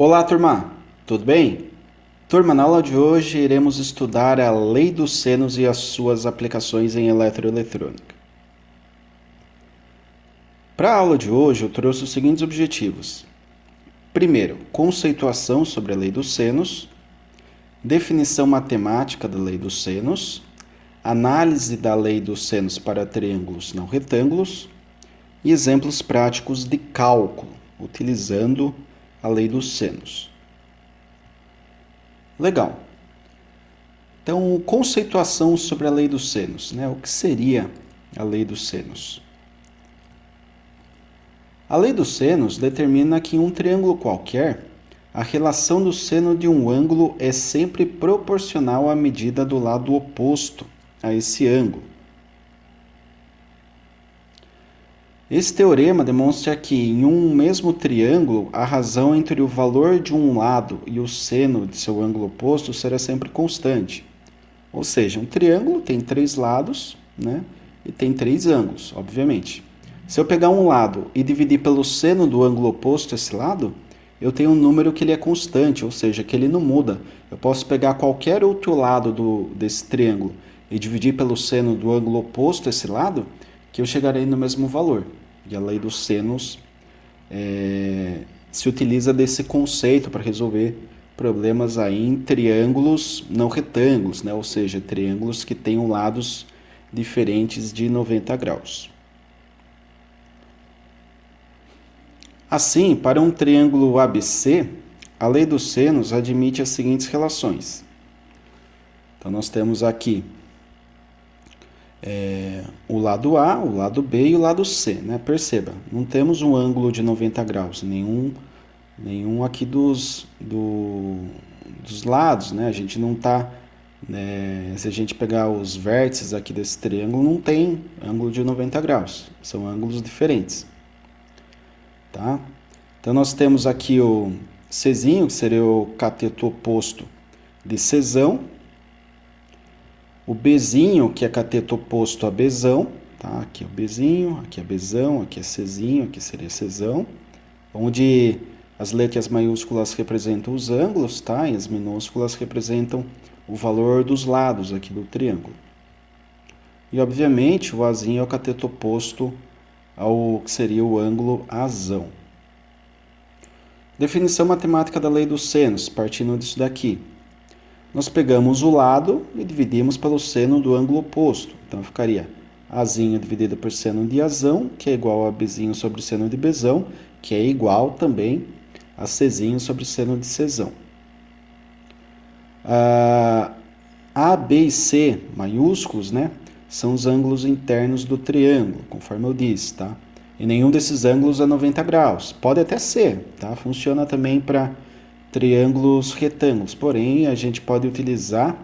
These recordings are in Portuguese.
Olá, turma! Tudo bem? Turma, na aula de hoje iremos estudar a lei dos senos e as suas aplicações em eletroeletrônica. Para a aula de hoje, eu trouxe os seguintes objetivos. Primeiro, conceituação sobre a lei dos senos, definição matemática da lei dos senos, análise da lei dos senos para triângulos não retângulos e exemplos práticos de cálculo, utilizando a lei dos senos. Legal. Então, conceituação sobre a lei dos senos, né? O que seria a lei dos senos? A lei dos senos determina que em um triângulo qualquer, a relação do seno de um ângulo é sempre proporcional à medida do lado oposto a esse ângulo. Esse teorema demonstra que em um mesmo triângulo, a razão entre o valor de um lado e o seno de seu ângulo oposto será sempre constante. Ou seja, um triângulo tem três lados, né? E tem três ângulos, obviamente. Se eu pegar um lado e dividir pelo seno do ângulo oposto a esse lado, eu tenho um número que ele é constante, ou seja, que ele não muda. Eu posso pegar qualquer outro lado desse triângulo e dividir pelo seno do ângulo oposto a esse lado, que eu chegarei no mesmo valor. E a lei dos senos se utiliza desse conceito para resolver problemas aí em triângulos não retângulos, né? Ou seja, triângulos que tenham lados diferentes de 90 graus. Assim, para um triângulo ABC, a lei dos senos admite as seguintes relações. Então, nós temos aqui o lado A, o lado B e o lado C, né? Perceba, não temos um ângulo de 90 graus, nenhum aqui dos lados, né? A gente não está, se a gente pegar os vértices aqui desse triângulo, não tem ângulo de 90 graus, são ângulos diferentes, tá? Então nós temos aqui o Czinho, que seria o cateto oposto de Czão, o Bzinho, que é cateto oposto a Bzão, tá? Aqui é o Bzinho, aqui é Bzão, aqui é Czinho, aqui seria Czão, onde as letras maiúsculas representam os ângulos, tá? E as minúsculas representam o valor dos lados aqui do triângulo. E, obviamente, o Azinho é o cateto oposto ao que seria o ângulo Azão. Definição matemática da lei dos senos, partindo disso daqui. Nós pegamos o lado e dividimos pelo seno do ângulo oposto. Então, ficaria Azinho dividido por seno de Azão, que é igual a Bzinho sobre seno de Bzão, que é igual também a Czinho sobre seno de Czão. A, B e C maiúsculos, né, são os ângulos internos do triângulo, conforme eu disse, tá? E nenhum desses ângulos é 90 graus. Pode até ser, tá? Funciona também para triângulos retângulos, porém a gente pode utilizar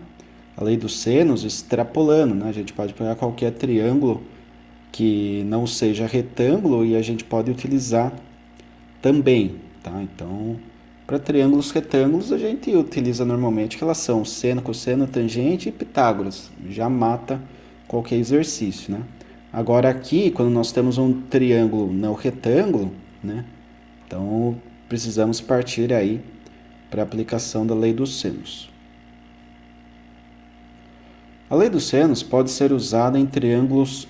a lei dos senos extrapolando, né? A gente pode pegar qualquer triângulo que não seja retângulo e a gente pode utilizar também, tá? Então, para triângulos retângulos a gente utiliza normalmente relação seno, cosseno, tangente e Pitágoras, já mata qualquer exercício, né? Agora aqui, quando nós temos um triângulo não retângulo, né? Então, precisamos partir aí para a aplicação da lei dos senos. A lei dos senos pode ser usada em triângulos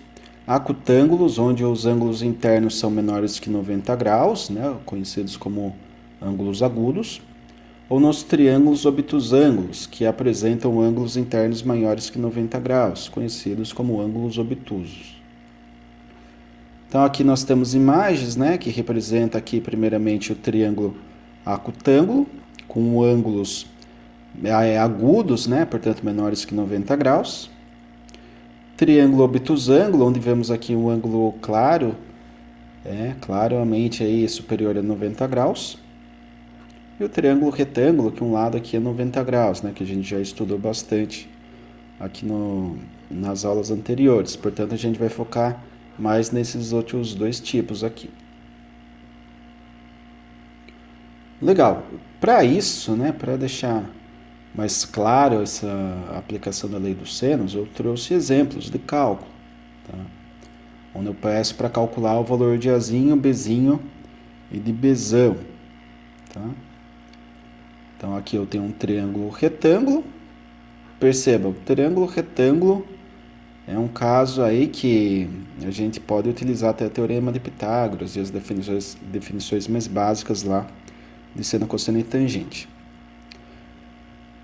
acutângulos, onde os ângulos internos são menores que 90 graus, né, conhecidos como ângulos agudos, ou nos triângulos obtusângulos, que apresentam ângulos internos maiores que 90 graus, conhecidos como ângulos obtusos. Então aqui nós temos imagens, né, que representa aqui primeiramente o triângulo acutângulo, com ângulos agudos, né, portanto menores que 90 graus. Triângulo obtusângulo, onde vemos aqui um ângulo claro, claramente aí superior a 90 graus. E o triângulo retângulo, que um lado aqui é 90 graus, né, que a gente já estudou bastante aqui nas aulas anteriores. Portanto, a gente vai focar mais nesses outros dois tipos aqui. Legal. Para isso, né, para deixar mais claro essa aplicação da lei dos senos, eu trouxe exemplos de cálculo, tá? Onde eu peço para calcular o valor de Azinho, Bzinho e de Bzão, tá? Então, aqui eu tenho um triângulo retângulo. Perceba, o triângulo retângulo é um caso aí que a gente pode utilizar até o teorema de Pitágoras e as definições mais básicas lá de seno, cosseno e tangente.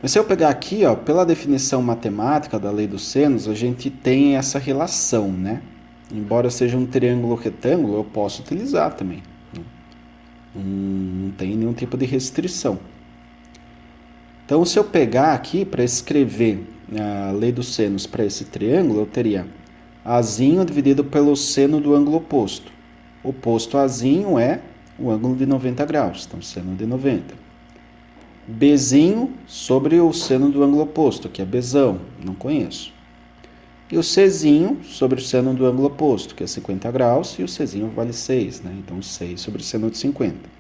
Mas se eu pegar aqui, ó, pela definição matemática da lei dos senos, a gente tem essa relação, né? Embora seja um triângulo retângulo, eu posso utilizar também. Não tem nenhum tipo de restrição. Então, se eu pegar aqui para escrever a lei dos senos para esse triângulo, eu teria Azinho dividido pelo seno do ângulo oposto. Oposto a Azinho é o ângulo de 90 graus, então seno de 90. Bzinho sobre o seno do ângulo oposto, que é Bzão, não conheço. E o Czinho sobre o seno do ângulo oposto, que é 50 graus, e o Czinho vale 6, né? Então 6 sobre o seno de 50.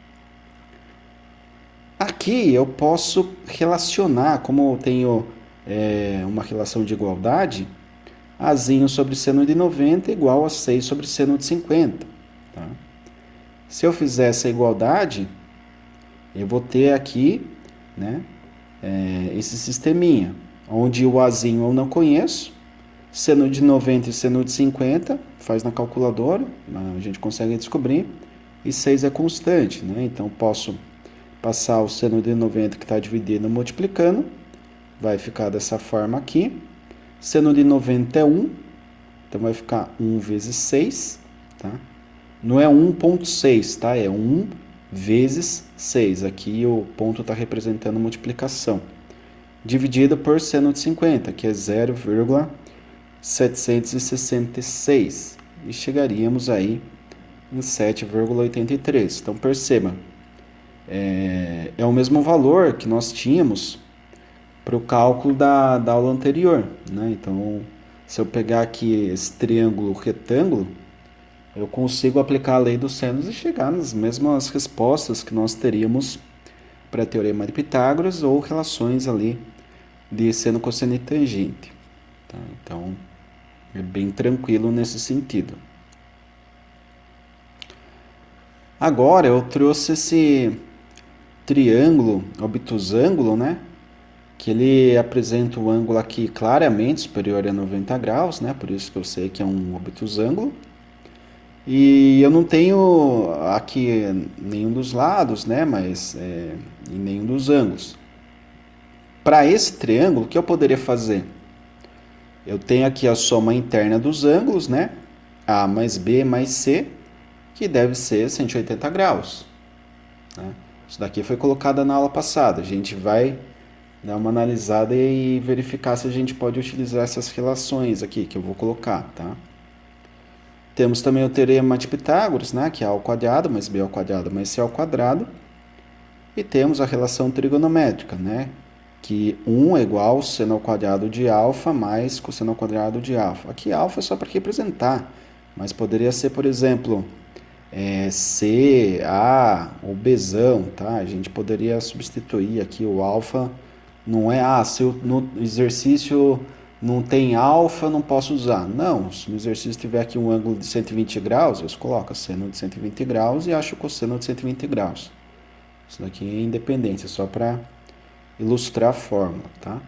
Aqui eu posso relacionar, como eu tenho uma relação de igualdade, Azinho sobre seno de 90 igual a 6 sobre seno de 50. Tá? Se eu fizer essa igualdade, eu vou ter aqui, né, esse sisteminha, onde o Azinho eu não conheço, seno de 90 e seno de 50, faz na calculadora, a gente consegue descobrir, e 6 é constante, né? Então posso passar o seno de 90 que está dividido multiplicando, vai ficar dessa forma aqui. Seno de 90 é 1, então vai ficar 1 vezes 6, tá? Não é 1,6, tá? É 1 vezes 6. Aqui o ponto está representando multiplicação. Dividido por seno de 50, que é 0,766. E chegaríamos aí em 7,83. Então perceba, é o mesmo valor que nós tínhamos para o cálculo da aula anterior, né? Então, se eu pegar aqui esse triângulo retângulo, eu consigo aplicar a lei dos senos e chegar nas mesmas respostas que nós teríamos para teorema de Pitágoras ou relações ali de seno, cosseno e tangente. Tá? Então, é bem tranquilo nesse sentido. Agora, eu trouxe esse triângulo obtusângulo, né? Que ele apresenta o ângulo aqui claramente superior a 90 graus, né? Por isso que eu sei que é um obtusângulo. E eu não tenho aqui nenhum dos lados, né? Mas em nenhum dos ângulos. Para esse triângulo, o que eu poderia fazer? Eu tenho aqui a soma interna dos ângulos, né? A mais B mais C, que deve ser 180 graus. Né? Isso daqui foi colocado na aula passada. A gente vai dar uma analisada e verificar se a gente pode utilizar essas relações aqui que eu vou colocar, tá? Temos também o teorema de Pitágoras, né, que é A ao quadrado mais B ao quadrado mais C ao quadrado. E temos a relação trigonométrica, né, que 1 é igual ao seno ao quadrado de alfa mais cosseno ao quadrado de alfa. Aqui alfa é só para representar, mas poderia ser, por exemplo, C, A ou Bzão, tá? A gente poderia substituir aqui o alfa. Não é, se no exercício não tem alfa, não posso usar. Não, se no exercício tiver aqui um ângulo de 120 graus, eu coloco seno de 120 graus e acho o cosseno de 120 graus. Isso daqui é independente, é só para ilustrar a fórmula, tá?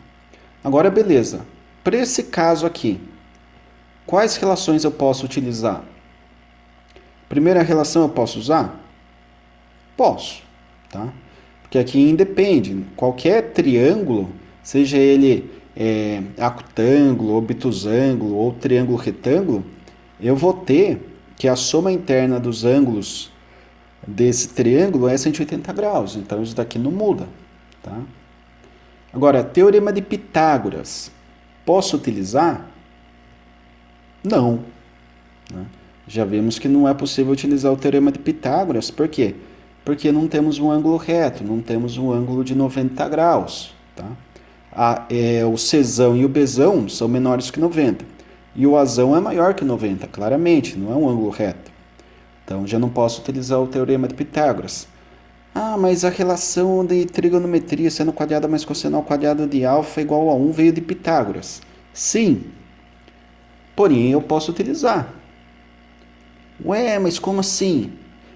Agora, beleza. Para esse caso aqui, quais relações eu posso utilizar? Primeira relação eu posso usar? Posso, tá? Porque aqui independe, qualquer triângulo, seja ele acutângulo, obtusângulo ou triângulo retângulo, eu vou ter que a soma interna dos ângulos desse triângulo é 180 graus, então isso daqui não muda. Tá? Agora, teorema de Pitágoras, posso utilizar? Não. Né? Já vimos que não é possível utilizar o teorema de Pitágoras, por quê? Porque não temos um ângulo reto, não temos um ângulo de 90 graus. Tá? O Czão e o Bzão são menores que 90. E o Azão é maior que 90, claramente, não é um ângulo reto. Então, já não posso utilizar o teorema de Pitágoras. Ah, mas a relação de trigonometria, seno ao quadrado mais cosseno ao quadrado de alfa igual a 1 veio de Pitágoras. Sim, porém eu posso utilizar. Ué, mas como assim?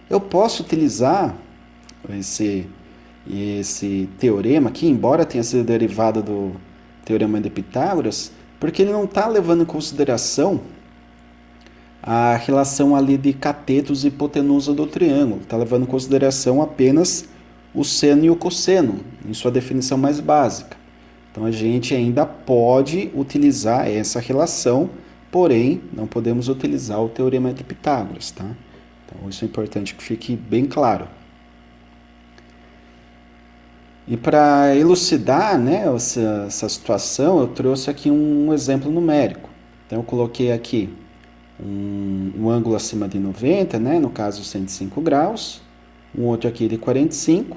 Eu posso utilizar esse teorema aqui, embora tenha sido derivado do Teorema de Pitágoras, porque ele não está levando em consideração a relação ali de catetos e hipotenusa do triângulo. Está levando em consideração apenas o seno e o cosseno, em sua definição mais básica. Então a gente ainda pode utilizar essa relação, porém não podemos utilizar o Teorema de Pitágoras, tá? Então isso é importante que fique bem claro. E para elucidar, né, essa situação, eu trouxe aqui um exemplo numérico. Então eu coloquei aqui um ângulo acima de 90, né, no caso 105 graus, um outro aqui de 45,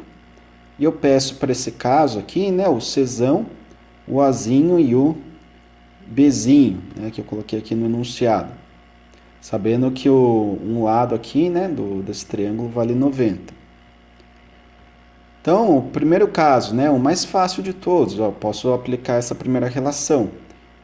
e eu peço para esse caso aqui, né, o Czão, o Azinho e o Bzinho, né, que eu coloquei aqui no enunciado, sabendo que um lado aqui, né, desse triângulo vale 90. Então, o primeiro caso, né, o mais fácil de todos, ó, posso aplicar essa primeira relação.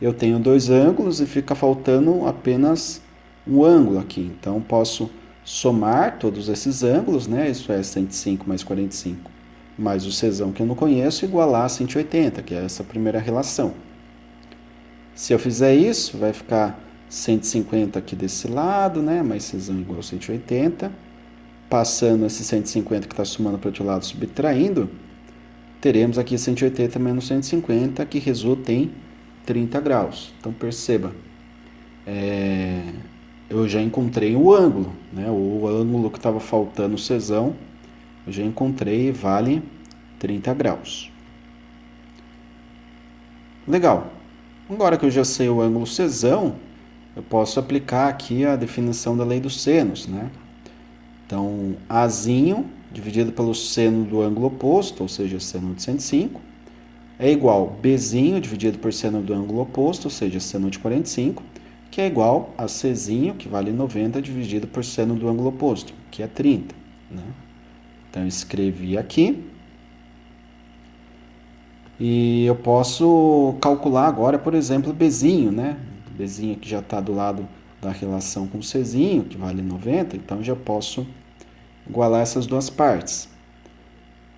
Eu tenho dois ângulos e fica faltando apenas um ângulo aqui. Então, posso somar todos esses ângulos, né, isso é 105 mais 45, mais o Czão que eu não conheço, igualar a 180, que é essa primeira relação. Se eu fizer isso, vai ficar 150 aqui desse lado, né, mais Czão igual a 180. Passando esse 150 que está somando para o outro lado, subtraindo, teremos aqui 180 menos 150, que resulta em 30 graus. Então, perceba, eu já encontrei o ângulo, né? O ângulo que estava faltando o Czão, eu já encontrei e vale 30 graus. Legal. Agora que eu já sei o ângulo Czão, eu posso aplicar aqui a definição da lei dos senos, né? Então, Azinho dividido pelo seno do ângulo oposto, ou seja, seno de 105, é igual Bzinho dividido por seno do ângulo oposto, ou seja, seno de 45, que é igual a Czinho, que vale 90, dividido por seno do ângulo oposto, que é 30. Né? Então, eu escrevi aqui. E eu posso calcular agora, por exemplo, Bzinho, né? Bzinho que já está do lado da relação com Czinho, que vale 90, então já posso igualar essas duas partes.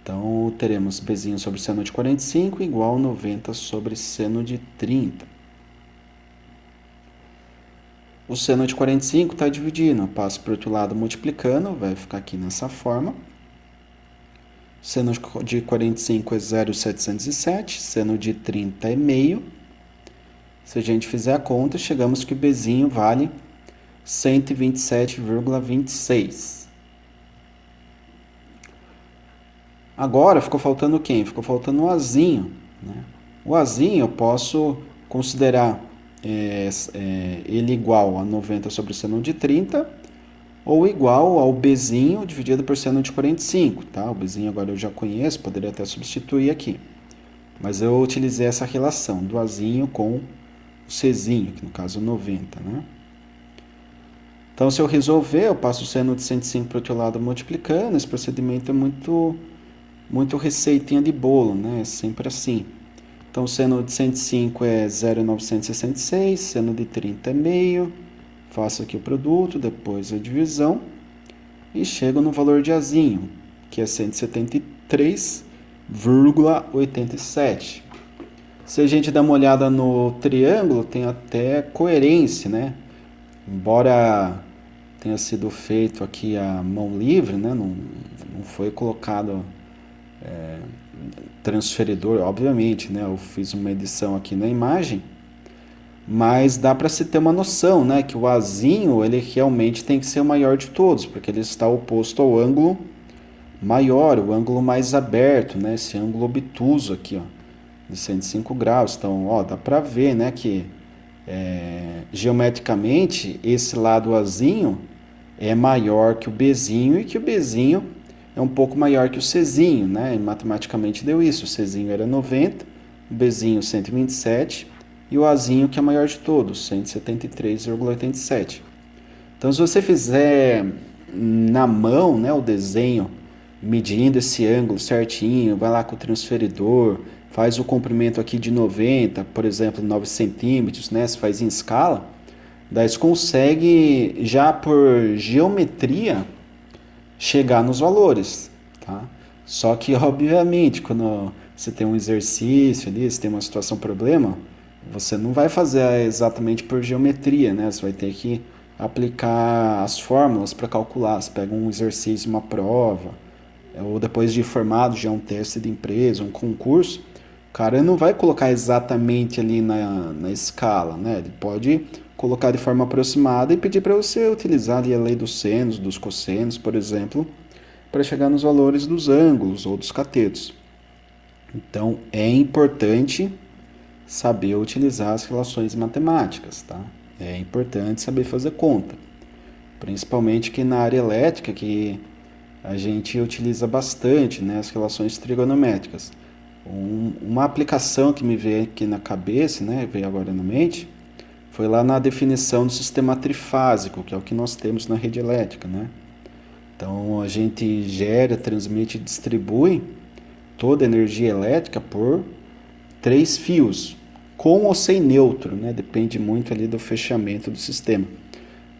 Então, teremos Bzinho sobre seno de 45 igual a 90 sobre seno de 30. O seno de 45 está dividindo, eu passo para o outro lado multiplicando, vai ficar aqui nessa forma. Seno de 45 é 0,707, seno de 30 é meio. Se a gente fizer a conta, chegamos que o Bzinho vale 127,26. Agora, ficou faltando quem? Ficou faltando o Azinho. Né? O Azinho eu posso considerar ele igual a 90 sobre o seno de 30, ou igual ao Bzinho dividido por seno de 45. Tá? O Bzinho agora eu já conheço, poderia até substituir aqui. Mas eu utilizei essa relação do Azinho com o Czinho, que no caso é 90, né? Então, se eu resolver, eu passo o seno de 105 para o outro lado multiplicando. Esse procedimento é muito receitinha de bolo, né? É sempre assim. Então, o seno de 105 é 0,966, seno de 30 é meio. Faço aqui o produto, depois a divisão. E chego no valor de Azinho, que é 173,87. Se a gente dá uma olhada no triângulo, tem até coerência, né? Embora tenha sido feito aqui a mão livre, né? Não foi colocado transferidor, obviamente, né? Eu fiz uma edição aqui na imagem, mas dá para se ter uma noção, né? Que o Azinho, ele realmente tem que ser o maior de todos, porque ele está oposto ao ângulo maior, o ângulo mais aberto, né? Esse ângulo obtuso aqui, ó, de 105 graus. Então, ó, dá para ver, né, que geometricamente esse lado Azinho é maior que o Bzinho e que o Bzinho é um pouco maior que o Czinho, né? E matematicamente deu isso. O Czinho era 90, o Bzinho 127 e o Azinho, que é o maior de todos, 173,87. Então, se você fizer na mão, né, o desenho medindo esse ângulo certinho, vai lá com o transferidor, faz o comprimento aqui de 90, por exemplo, 9 centímetros, né? Se faz em escala, daí você consegue, já por geometria, chegar nos valores, tá? Só que, obviamente, quando você tem um exercício ali, você tem uma situação problema, você não vai fazer exatamente por geometria, né? Você vai ter que aplicar as fórmulas para calcular. Você pega um exercício, uma prova, ou depois de formado já um teste de empresa, um concurso, o cara não vai colocar exatamente ali na escala, né? Ele pode colocar de forma aproximada e pedir para você utilizar ali a lei dos senos, dos cossenos, por exemplo, para chegar nos valores dos ângulos ou dos catetos. Então, é importante saber utilizar as relações matemáticas, tá? É importante saber fazer conta, principalmente que na área elétrica, que a gente utiliza bastante, né, as relações trigonométricas. Uma aplicação que me veio aqui na cabeça, né, veio agora na mente, foi lá na definição do sistema trifásico, que é o que nós temos na rede elétrica, né? Então a gente gera, transmite e distribui toda a energia elétrica por três fios, com ou sem neutro, né? Depende muito ali do fechamento do sistema.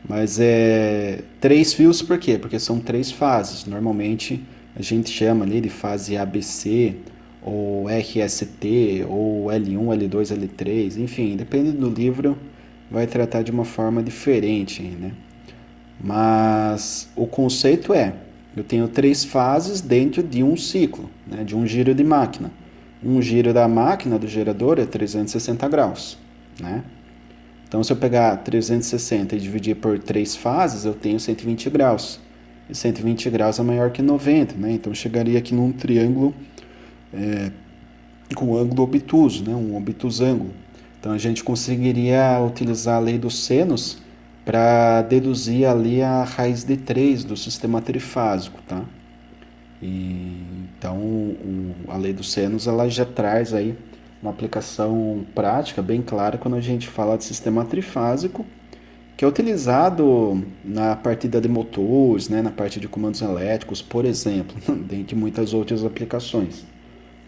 Mas é três fios por quê? Porque são três fases. Normalmente a gente chama ali de fase ABC, ou RST, ou L1, L2, L3, enfim, depende do livro, vai tratar de uma forma diferente, né? Mas o conceito é, eu tenho três fases dentro de um ciclo, né, de um giro de máquina. Um giro da máquina do gerador é 360 graus, né? Então, se eu pegar 360 e dividir por três fases, eu tenho 120 graus. E 120 graus é maior que 90, né? Então, eu chegaria aqui num triângulo com ângulo obtuso, né? Um obtusângulo. Então, a gente conseguiria utilizar a lei dos senos para deduzir ali a raiz de 3 do sistema trifásico, tá? Então, a lei dos senos ela já traz aí uma aplicação prática bem clara quando a gente fala de sistema trifásico, que é utilizado na partida de motores, né, na parte de comandos elétricos, por exemplo, dentre muitas outras aplicações,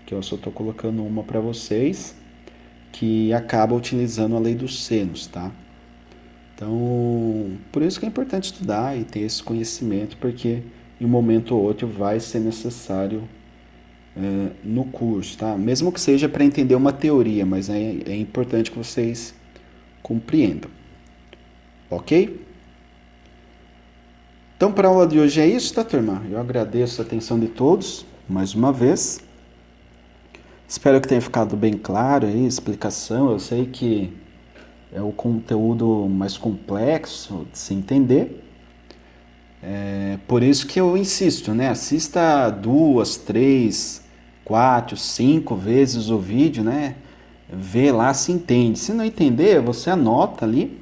que eu só estou colocando uma para vocês, que acaba utilizando a lei dos senos, tá? Então, por isso que é importante estudar e ter esse conhecimento, porque em um momento ou outro vai ser necessário no curso, tá? Mesmo que seja para entender uma teoria, mas é importante que vocês compreendam, ok? Então, para a aula de hoje é isso, tá, turma? Eu agradeço a atenção de todos, mais uma vez. Espero que tenha ficado bem claro aí a explicação. Eu sei que é o conteúdo mais complexo de se entender. Por isso que eu insisto, né? Assista 2, 3, 4, 5 vezes o vídeo, né? Vê lá se entende. Se não entender, você anota ali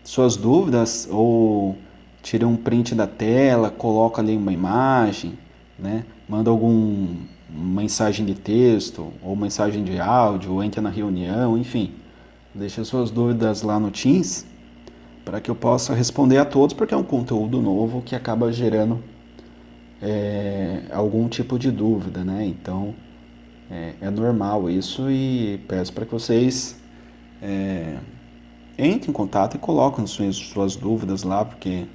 suas dúvidas ou tira um print da tela, coloca ali uma imagem, né? Manda alguma mensagem de texto ou mensagem de áudio, ou entra na reunião, enfim. Deixa suas dúvidas lá no Teams para que eu possa responder a todos, porque é um conteúdo novo que acaba gerando algum tipo de dúvida, né? Então é normal isso e peço para que vocês entrem em contato e coloquem suas dúvidas lá, porque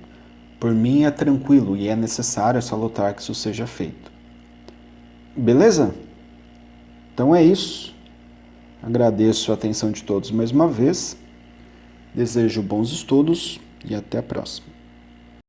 por mim é tranquilo e é necessário, é salutar que isso seja feito. Beleza? Então é isso. Agradeço a atenção de todos mais uma vez. Desejo bons estudos e até a próxima.